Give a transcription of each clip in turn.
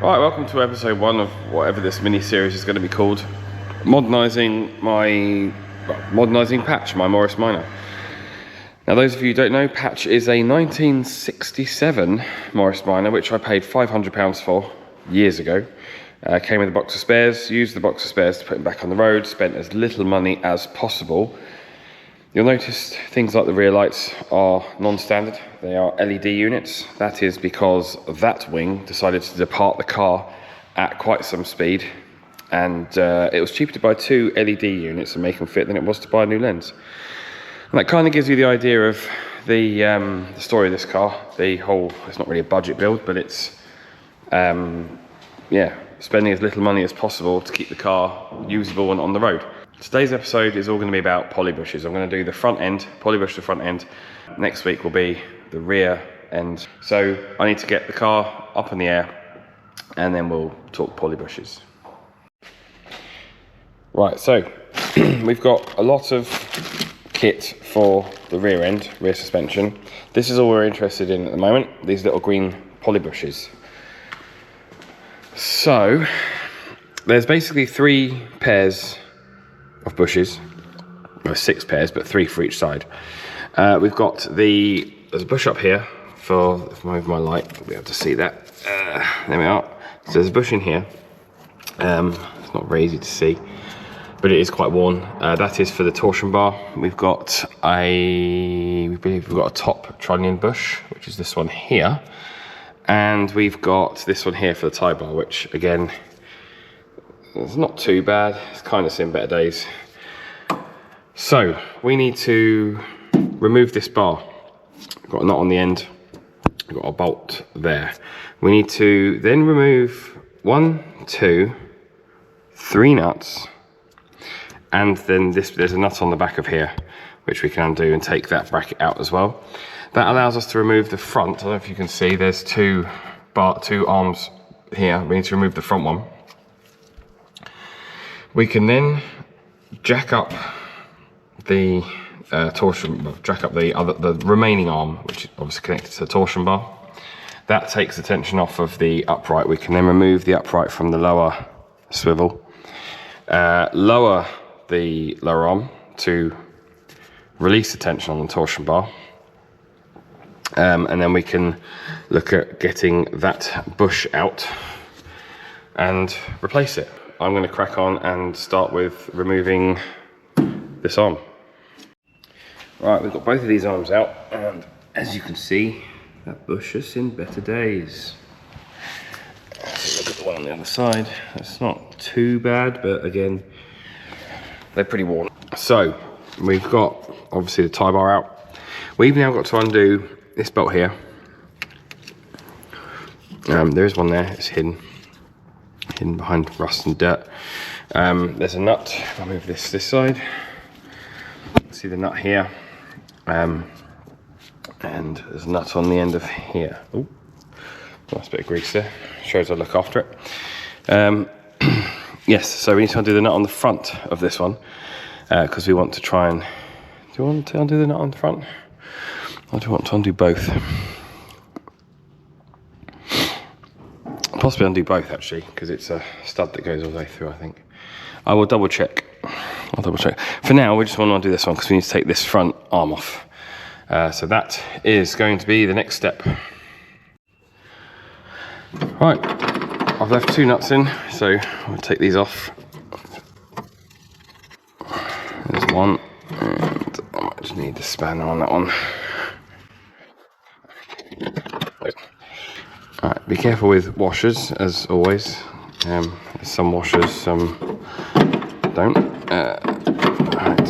Right, welcome to episode 1 of whatever this mini-series is going to be called. Modernising Patch, my Morris Minor. Now those of you who don't know, Patch is a 1967 Morris Minor, which I paid £500 for years ago. Came with a box of spares, used the box of spares to put him back on the road, spent as little money as possible. You'll notice things like the rear lights are non-standard. They are LED units. That is because that wing decided to depart the car at quite some speed, and it was cheaper to buy 2 LED units and make them fit than it was to buy a new lens. And that kind of gives you the idea of the story of this car. It's not really a budget build, but it's spending as little money as possible to keep the car usable and on the road. Today's episode is all going to be about poly bushes. I'm going to do the front end, poly bush the front end. Next week will be the rear end. So I need to get the car up in the air and then we'll talk poly bushes. Right, so we've got a lot of kit for the rear end, rear suspension. This is all we're interested in at the moment, these little green poly bushes. So there's basically 3 pairs of bushes. Well, 6 pairs, but 3 for each side. We've got there's a bush up here for, if I move my light, you'll be able to see that. There we are. So there's a bush in here. It's not very easy to see, but it is quite worn. That is for the torsion bar. We believe we've got a top trunnion bush, which is this one here. And we've got this one here for the tie bar, which again, it's not too bad. It's kind of seen better days. So we need to remove this bar. We've got a nut on the end. We've got a bolt there. We need to then remove 1, 2, 3 nuts. And then there's a nut on the back of here, which we can undo and take that bracket out as well. That allows us to remove the front. I don't know if you can see, there's 2 arms here. We need to remove the front one. We can then jack up the the remaining arm, which is obviously connected to the torsion bar. That takes the tension off of the upright. We can then remove the upright from the lower swivel, lower the lower arm to release the tension on the torsion bar, and then we can look at getting that bush out and replace it. I'm going to crack on and start with removing this arm. Right, we've got both of these arms out, and as you can see, that bush has seen better days. Let's look at the one on the other side. That's not too bad, but again, they're pretty worn. So we've got obviously the tie bar out. We've now got to undo this bolt here. There is one there, it's hidden behind rust and dirt. There's a nut. I'll move this side. See the nut here, and there's a nut on the end of here. Oh, nice bit of grease there. Shows I look after it. Yes, so we need to undo the nut on the front of this one because we want to try and. Do you want to undo the nut on the front? Or do you want to undo both? Possibly undo both actually, because it's a stud that goes all the way through, I think. I will double check. I'll double check. For now, we just want to undo this one because we need to take this front arm off. So that is going to be the next step. Right, I've left 2 nuts in, so I'll take these off. There's one, and I might just need the spanner on that one. Alright, be careful with washers, as always. Some washers, some don't. Right.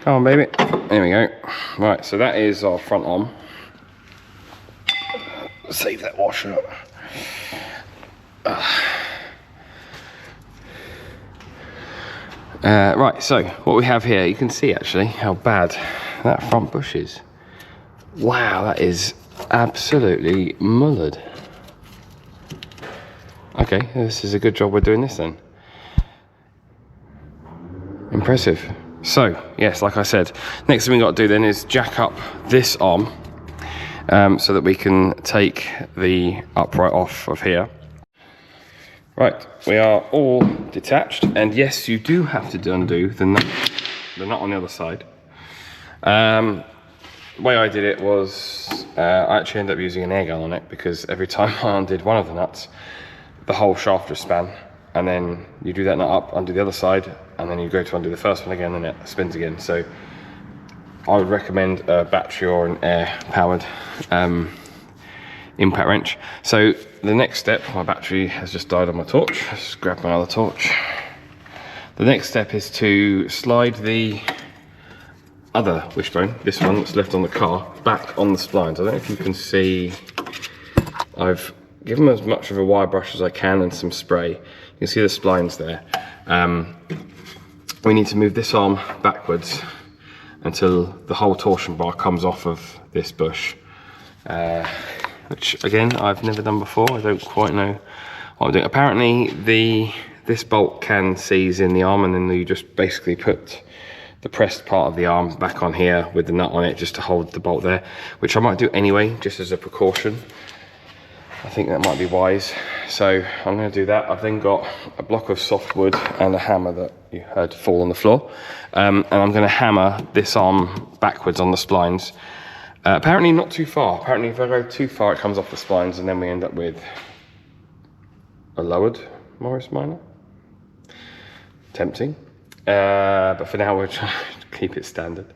Come on, baby. There we go. Right, so that is our front arm. Save that washer up. Right, so what we have here, you can see actually how bad that front bush is. Wow, that is absolutely mullered. Okay, this is a good job we're doing this then. Impressive. So, yes, like I said, next thing we've got to do then is jack up this arm so that we can take the upright off of here. Right, we are all detached, and yes, you do have to undo the nut on the other side. The way I did it was, I actually ended up using an air gun on it, because every time I undid one of the nuts, the whole shaft just span, and then you do that nut up, undo the other side, and then you go to undo the first one again, and it spins again. So I would recommend a battery or an air-powered impact wrench. So the next step, my battery has just died on my torch. Let's just grab my other torch. The next step is to slide the other wishbone, this one that's left on the car, back on the splines. I don't know if you can see, I've given them as much of a wire brush as I can and some spray. You can see the splines there. We need to move this arm backwards until the whole torsion bar comes off of this bush. Which again, I've never done before. I don't quite know what I'm doing. Apparently this bolt can seize in the arm, and then you just basically put the pressed part of the arm back on here with the nut on it just to hold the bolt there, which I might do anyway, just as a precaution. I think that might be wise. So I'm going to do that. I've then got a block of softwood and a hammer that you heard fall on the floor. And I'm going to hammer this arm backwards on the splines. Apparently not too far. Apparently if I go too far, it comes off the splines, and then we end up with a lowered Morris Minor. Tempting. But for now, we'll try to keep it standard.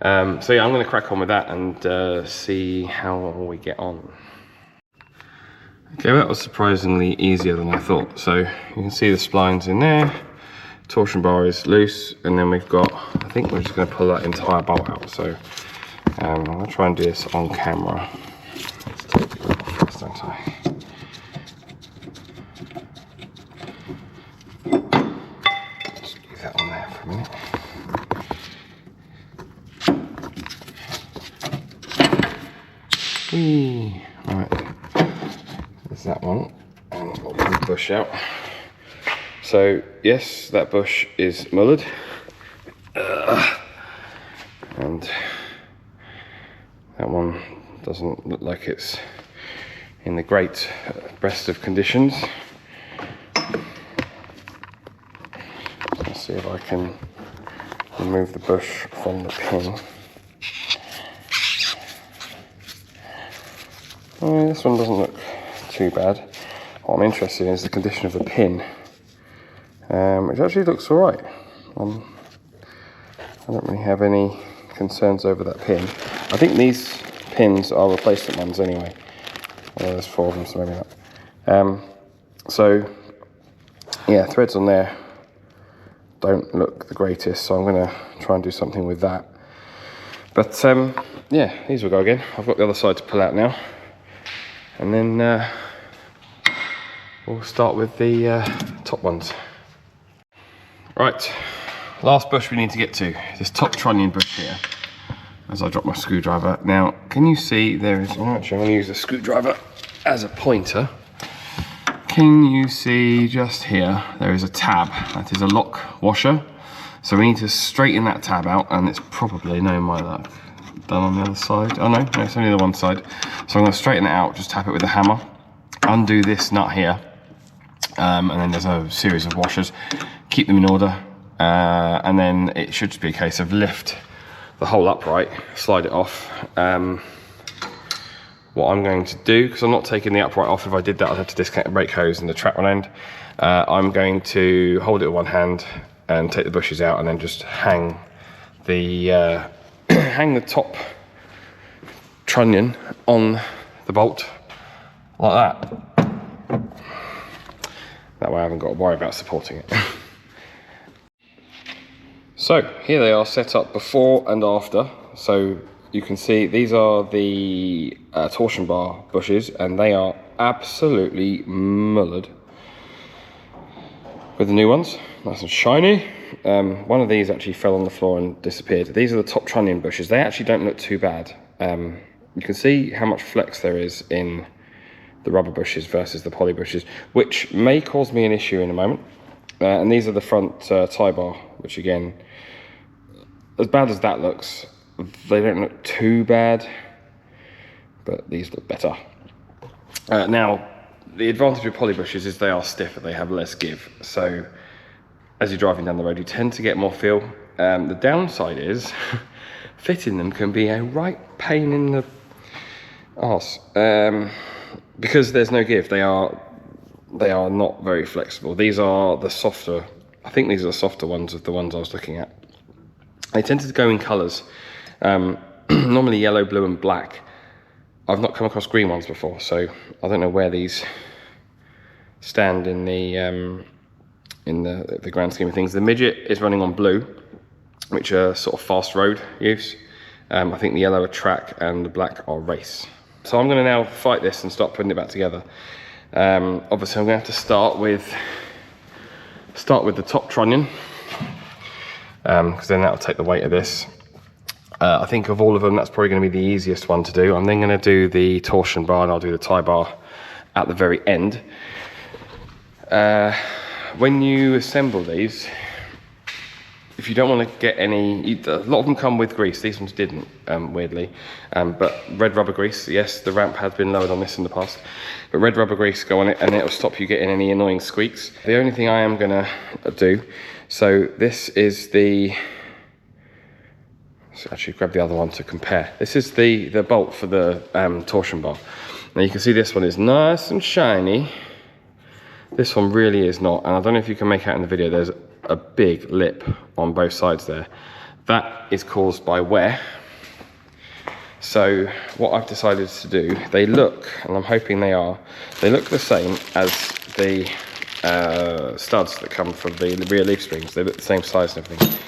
So yeah, I'm going to crack on with that and see how we get on. Okay, that was surprisingly easier than I thought. So you can see the splines in there. Torsion bar is loose, and then we've got, I think we're just going to pull that entire bolt out. So I'm going to try and do this on camera. Let's take the bolt off first, don't I? Just leave that on there for a minute. Whee! Right, there's that one, and we'll pull the bush out. So yes, that bush is mullered, and that one doesn't look like it's in the great best of conditions. Let's see if I can remove the bush from the pin. This one doesn't look too bad. What I'm interested in is the condition of the pin, which actually looks alright. I don't really have any concerns over that pin. I think these pins are replacement ones anyway. Well, there's 4 of them, so maybe not. So yeah, threads on there don't look the greatest, so I'm going to try and do something with that. But yeah, these will go again. I've got the other side to pull out now, and then we'll start with the top ones. Right, last bush we need to get to, this top trunnion bush here, as I drop my screwdriver. Now, can you see there is, actually I'm going to use the screwdriver as a pointer. Can you see just here, there is a tab, that is a lock washer. So we need to straighten that tab out, and it's probably, no my luck, done on the other side. Oh no, it's only the one side. So I'm going to straighten it out, just tap it with a hammer, undo this nut here, and then there's a series of washers. Keep them in order, and then it should just be a case of lift the whole upright, slide it off. What I'm going to do, because I'm not taking the upright off, if I did that I'd have to disconnect the brake hose and the track one end. I'm going to hold it with one hand and take the bushes out, and then just hang the hang the top trunnion on the bolt like that. That way I haven't got to worry about supporting it. So here they are set up before and after. So you can see these are the torsion bar bushes, and they are absolutely mullered with the new ones, nice and shiny. One of these actually fell on the floor and disappeared. These are the top trunnion bushes. They actually don't look too bad. You can see how much flex there is in the rubber bushes versus the poly bushes, which may cause me an issue in a moment. And these are the front tie bar, which again, as bad as that looks, they don't look too bad, but these look better. Now, the advantage with poly bushes is they are stiffer, they have less give. So as you're driving down the road, you tend to get more feel. The downside is fitting them can be a right pain in the arse. Because there's no give, they are not very flexible. These are the softer, I think these are the softer ones of the ones I was looking at. They tend to go in colours, normally yellow, blue and black. I've not come across green ones before, so I don't know where these stand in the grand scheme of things. The midget is running on blue, which are sort of fast road use. I think the yellow are track and the black are race. So I'm going to now fight this and start putting it back together. Obviously I'm going to have to start with the top trunnion, because then that'll take the weight of this. I think of all of them, that's probably going to be the easiest one to do. I'm then going to do the torsion bar and I'll do the tie bar at the very end. When you assemble these, if you don't want to get any, a lot of them come with grease. These ones didn't, weirdly. But red rubber grease, yes, the ramp has been lowered on this in the past. But red rubber grease, go on it and it'll stop you getting any annoying squeaks. The only thing I am going to do, so this is the, let's actually grab the other one to compare. This is the bolt for the torsion bar. Now you can see this one is nice and shiny. This one really is not, and I don't know if you can make out in the video, there's a big lip on both sides there. That is caused by wear. So what I've decided to do, they look, and I'm hoping they look the same as the studs that come from the rear leaf springs. They look the same size and everything.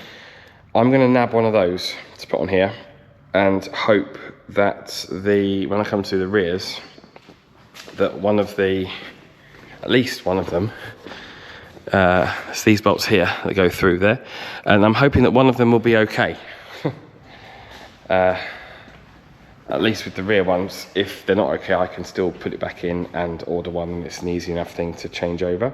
I'm going to nab one of those to put on here and hope that when I come to the rears, that at least one of them, it's these bolts here that go through there, and I'm hoping that one of them will be okay. At least with the rear ones. If they're not okay, I can still put it back in and order one. It's an easy enough thing to change over.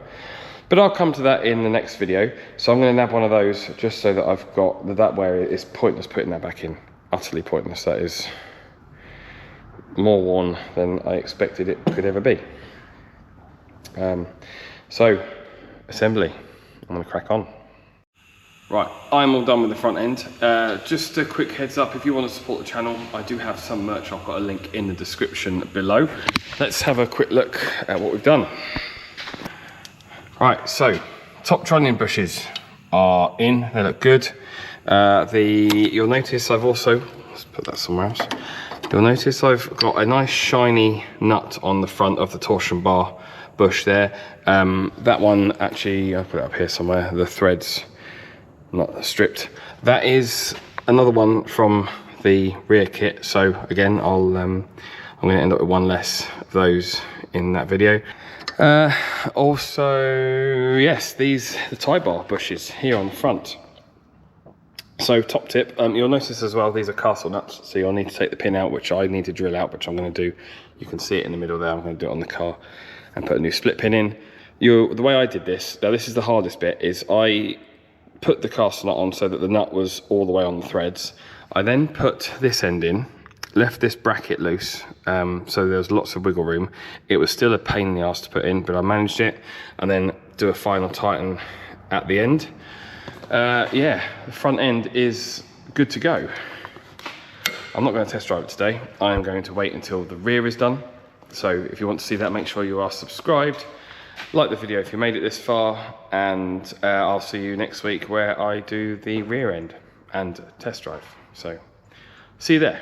But I'll come to that in the next video. So I'm going to nab one of those just so that I've got that where it's pointless putting that back in. Utterly pointless. That is more worn than I expected it could ever be. So assembly, I'm going to crack on. Right, I'm all done with the front end. Just a quick heads up, if you want to support the channel, I do have some merch. I've got a link in the description below. Let's have a quick look at what we've done. Right, so top trunnion bushes are in, they look good. You'll notice I've also, let's put that somewhere else. You'll notice I've got a nice shiny nut on the front of the torsion bar bush there. That one actually, I'll put it up here somewhere, the threads not stripped. That is another one from the rear kit. So again, I'm going to end up with one less of those in that video. Also, yes, the tie bar bushes here on the front. So top tip, you'll notice as well, these are castle nuts. So you'll need to take the pin out, which I need to drill out, which I'm going to do. You can see it in the middle there. I'm going to do it on the car and put a new split pin in. The way I did this, now this is the hardest bit, is I put the castle nut on so that the nut was all the way on the threads. I then put this end in, left this bracket loose, so there was lots of wiggle room. It was still a pain in the arse to put in, but I managed it, and then do a final tighten at the end. Yeah, the front end is good to go. I'm not going to test drive it today. I am going to wait until the rear is done. So if you want to see that, make sure you are subscribed. Like the video if you made it this far, and I'll see you next week where I do the rear end and test drive. So see you there.